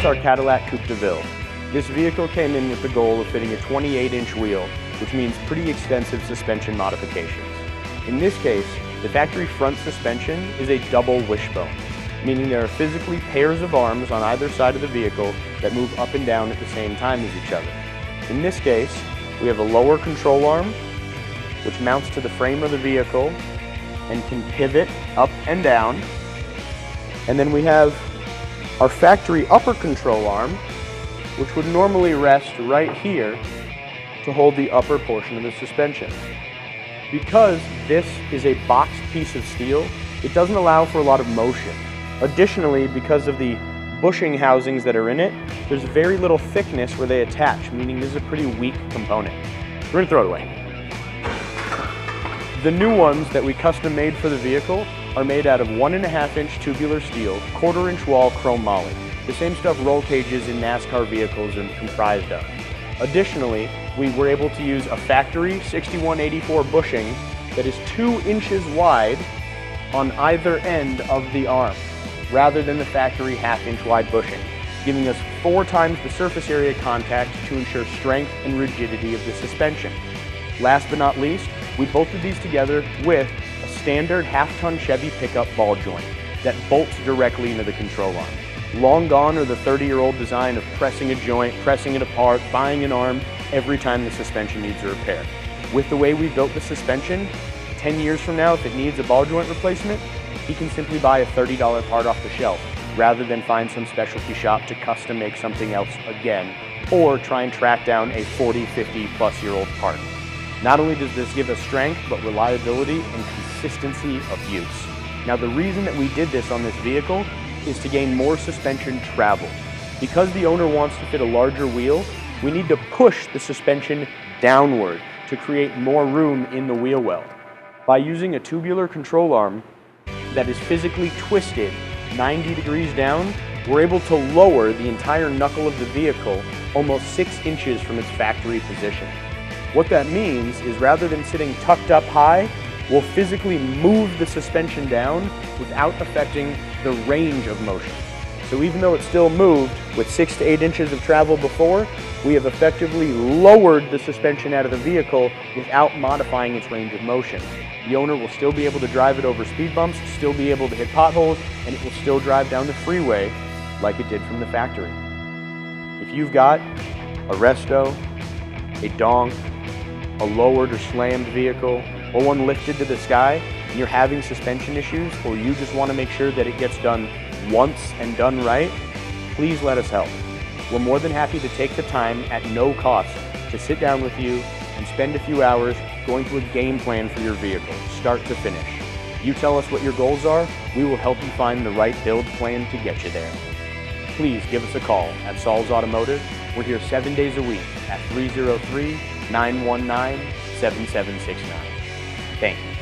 our Cadillac Coupe de Ville. This vehicle came in with the goal of fitting a 28-inch wheel, which means pretty extensive suspension modifications. In this case, the factory front suspension is a double wishbone, meaning there are physically pairs of arms on either side of the vehicle that move up and down at the same time as each other. In this case, we have a lower control arm, which mounts to the frame of the vehicle and can pivot up and down. And then we have our factory upper control arm, which would normally rest right here to hold the upper portion of the suspension. Because this is a boxed piece of steel, it doesn't allow for a lot of motion. Additionally, because of the bushing housings that are in it, there's very little thickness where they attach, meaning this is a pretty weak component. We're gonna throw it away. The new ones that we custom made for the vehicle are made out of 1.5-inch tubular steel, 1/4-inch wall chrome moly, the same stuff roll cages in NASCAR vehicles are comprised of. Additionally, we were able to use a factory 6184 bushing that is 2 inches wide on either end of the arm, rather than the factory 1/2-inch wide bushing, giving us 4 times the surface area contact to ensure strength and rigidity of the suspension. Last but not least, we bolted these together with a standard 1/2-ton Chevy pickup ball joint that bolts directly into the control arm. Long gone are the 30-year-old design of pressing a joint, pressing it apart, buying an arm every time the suspension needs a repair. With the way we built the suspension, 10 years from now, if it needs a ball joint replacement, he can simply buy a $30 part off the shelf, rather than find some specialty shop to custom make something else again, or try and track down a 40, 50-plus-year-old part. Not only does this give us strength, but reliability and consistency of use. Now, the reason that we did this on this vehicle is to gain more suspension travel. Because the owner wants to fit a larger wheel, we need to push the suspension downward to create more room in the wheel well. By using a tubular control arm that is physically twisted 90 degrees down, we're able to lower the entire knuckle of the vehicle almost 6 inches from its factory position. What that means is rather than sitting tucked up high, we'll physically move the suspension down without affecting the range of motion. So even though it's still moved with 6 to 8 inches of travel before, we have effectively lowered the suspension out of the vehicle without modifying its range of motion. The owner will still be able to drive it over speed bumps, still be able to hit potholes, and it will still drive down the freeway like it did from the factory. If you've got a resto, a donk, a lowered or slammed vehicle, or one lifted to the sky, and you're having suspension issues, or you just want to make sure that it gets done once and done right, please let us help. We're more than happy to take the time at no cost to sit down with you and spend a few hours going through a game plan for your vehicle, start to finish. You tell us what your goals are, we will help you find the right build plan to get you there. Please give us a call at Saul's Automotive. We're here 7 days a week at 303-919-7769. Thank you.